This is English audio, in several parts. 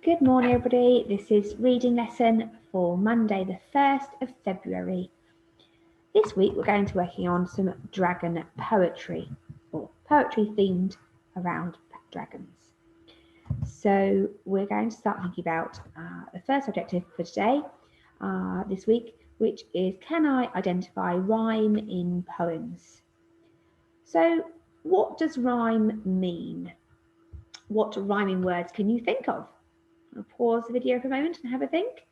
Good morning, everybody. This is reading lesson for Monday, the 1st of February. This week, we're going to be working on some dragon poetry, or poetry themed around dragons. So we're going to start thinking about the first objective for today, this week, which is, can I identify rhyme in poems? So what does rhyme mean? What rhyming words can you think of? I'll pause the video for a moment and have a think.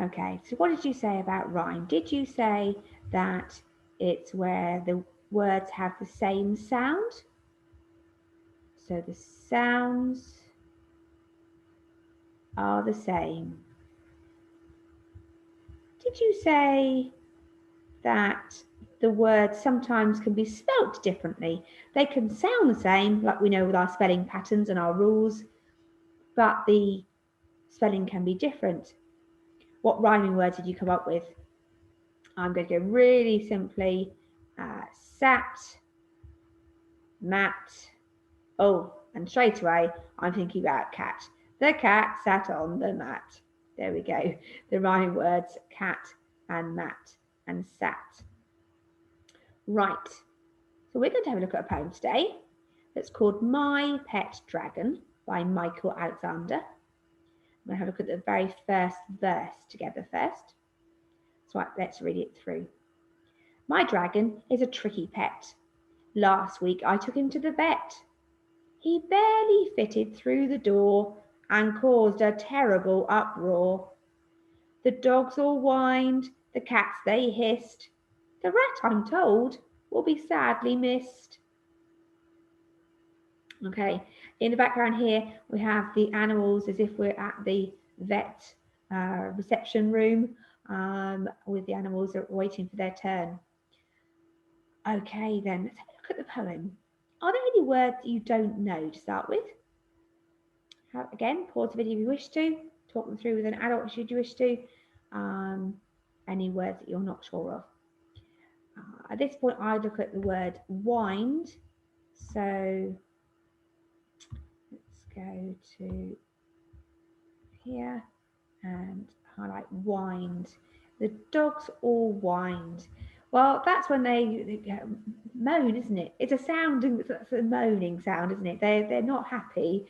Okay, so what did you say about rhyme? Did you say that it's where the words have the same sound? So the sounds are the same. Did you say that the words sometimes can be spelt differently? They can sound the same, like we know with our spelling patterns and our rules, but the spelling can be different. What rhyming words did you come up with? I'm going to go really simply. Sat, mat. Oh, and straight away, I'm thinking about cat. The cat sat on the mat. There we go. The rhyming words cat and mat and sat. Right. So we're going to have a look at a poem today that's called My Pet Dragon by Michael Alexander. I'm going to have a look at the very first verse together first. So let's read it through. My dragon is a tricky pet. Last week I took him to the vet. He barely fitted through the door and caused a terrible uproar. The dogs all whined, the cats they hissed. The rat, I'm told, will be sadly missed. Okay, in the background here we have the animals as if we're at the vet reception room with the animals that are waiting for their turn. Okay, then let's have a look at the poem. Are there any words that you don't know to start with? Again, pause the video if you wish to. Talk them through with an adult should you wish to. Any words that you're not sure of. At this point, I look at the word wind. So let's go to here and highlight wind. The dogs all whined. Well, that's when they moan, isn't it? It's a sounding, it's a moaning sound, isn't it? They're not happy.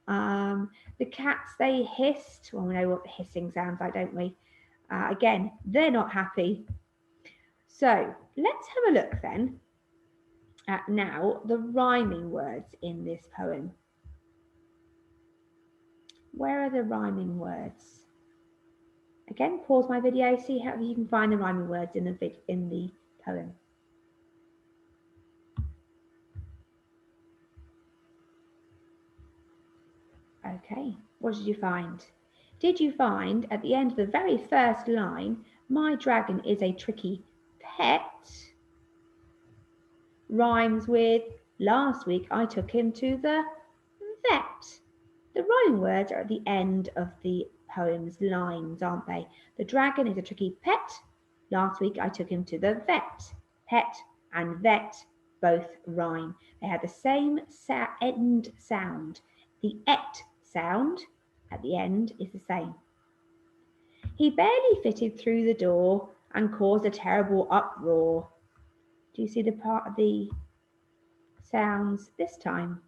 The cats, they hissed. Well, we know what the hissing sounds like, don't we? Again, they're not happy. So let's have a look then at now the rhyming words in this poem. Where are the rhyming words? Again, pause my video, see how you can find the rhyming words in the poem. Okay, what did you find? Did you find at the end of the very first line, my dragon is a tricky pet? Rhymes with last week I took him to the vet. The rhyming words are at the end of the poem's lines, aren't they? The dragon is a tricky pet. Last week I took him to the vet. Pet and vet both rhyme. They have the same end sound. The et sound at the end is the same. He barely fitted through the door and caused a terrible uproar. Do you see the part of the sounds this time?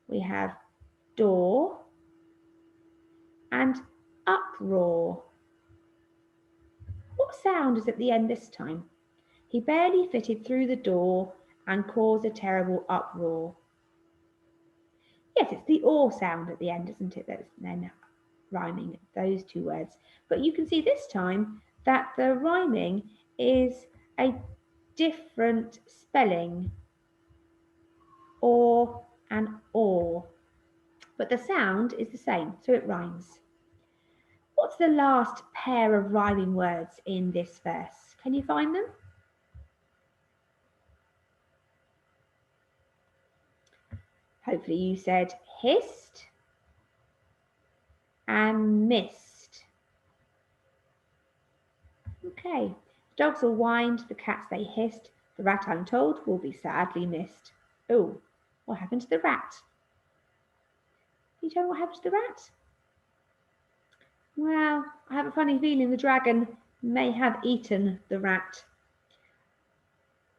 We have door and uproar. What sound is at the end this time? He barely fitted through the door and caused a terrible uproar. Yes, it's the or sound at the end, isn't it? That's then rhyming those two words. But you can see this time that the rhyming is a different spelling, or and or. But the sound is the same, so it rhymes. What's the last pair of rhyming words in this verse? Can you find them? Hopefully you said hissed and missed. Okay, the dogs all whined, the cats they hissed, the rat I'm told will be sadly missed. Oh, What happened to the rat? Can you tell me what happened to the rat? Well, I have a funny feeling the dragon may have eaten the rat.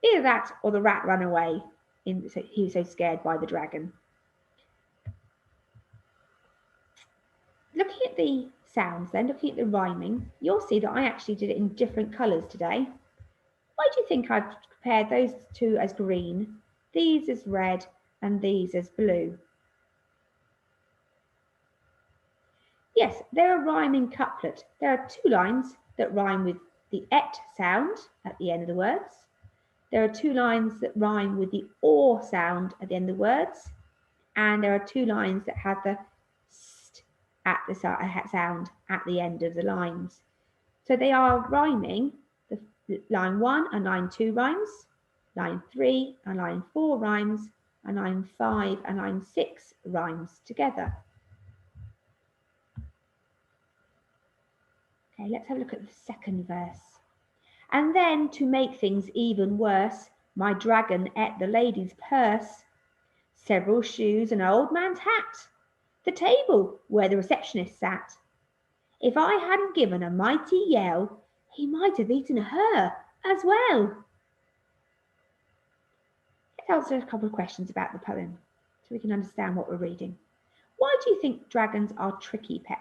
Either that or the rat ran away. He was so scared by the dragon. Looking at the sounds then, looking at the rhyming, you'll see that I actually did it in different colours today. Why do you think I've prepared those two as green, these as red, and these as blue? Yes, they're a rhyming couplet. There are two lines that rhyme with the et sound at the end of the words. There are two lines that rhyme with the or sound at the end of the words. And there are two lines that have the st at the sound at the end of the lines. So they are rhyming. The line 1 and line 2 rhymes, line 3 and line 4 rhymes, and line 5 and line 6 rhymes together. Okay, let's have a look at the second verse. And then, to make things even worse, my dragon ate the lady's purse, several shoes, and an old man's hat, the table where the receptionist sat. If I hadn't given a mighty yell, he might have eaten her as well. Let's answer a couple of questions about the poem so we can understand what we're reading. Why do you think dragons are tricky pets?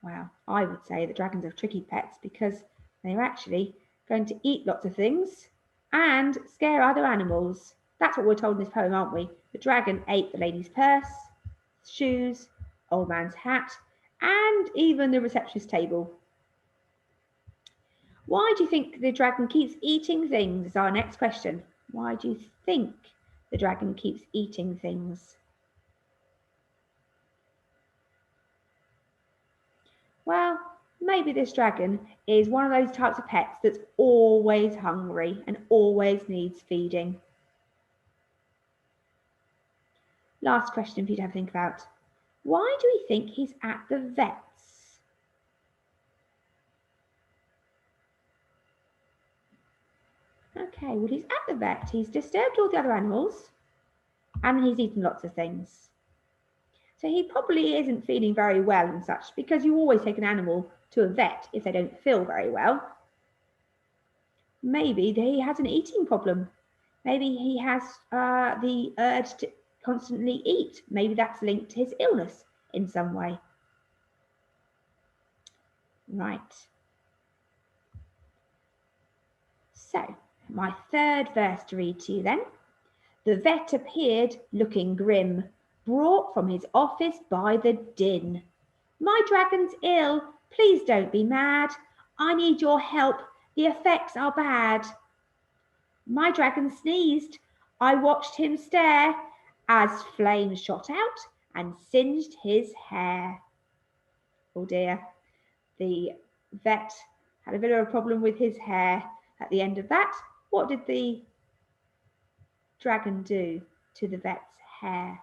Well, I would say that dragons are tricky pets because they're actually going to eat lots of things and scare other animals. That's what we're told in this poem, aren't we? The dragon ate the lady's purse, shoes, old man's hat, and even the receptionist table. Why do you think the dragon keeps eating things? Is our next question. Why do you think the dragon keeps eating things? Well, maybe this dragon is one of those types of pets that's always hungry and always needs feeding. Last question for you to have a think about. Why do we think he's at the vet's? Okay, well, he's at the vet. He's disturbed all the other animals and he's eaten lots of things. So he probably isn't feeling very well and such, because you always take an animal to a vet if they don't feel very well. Maybe he has an eating problem. Maybe he has the urge to constantly eat. Maybe that's linked to his illness in some way. Right. So, my third verse to read to you then. The vet appeared looking grim, brought from his office by the din. My dragon's ill, please don't be mad. I need your help, the effects are bad. My dragon sneezed. I watched him stare as flames shot out and singed his hair. Oh dear, the vet had a bit of a problem with his hair at the end of that. What did the dragon do to the vet's hair?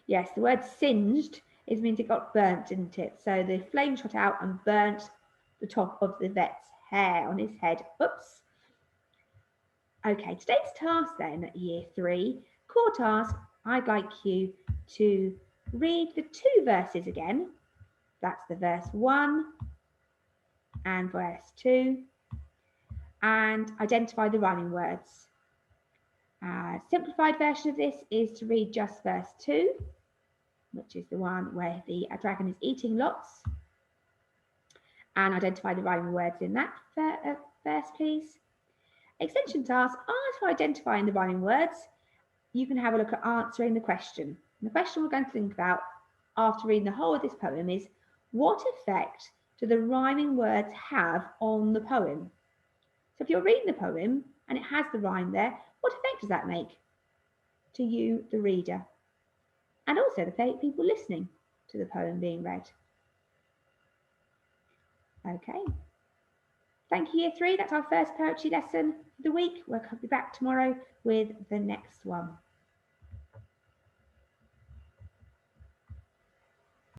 Yes, the word singed means it got burnt, didn't it? So the flame shot out and burnt the top of the vet's hair on his head. Oops. Okay, today's task then, year 3, core task, I'd like you to read the two verses again. That's the verse 1 and verse 2, and identify the rhyming words. Simplified version of this is to read just verse 2, which is the one where the dragon is eating lots, and identify the rhyming words in that verse, please. Extension task, after identifying the rhyming words, you can have a look at answering the question. And the question we're going to think about after reading the whole of this poem is, what effect do the rhyming words have on the poem? So if you're reading the poem and it has the rhyme there, what effect does that make to you, the reader? And also the people listening to the poem being read. Okay. Thank you, year 3. That's our first poetry lesson for the week. We'll be back tomorrow with the next one.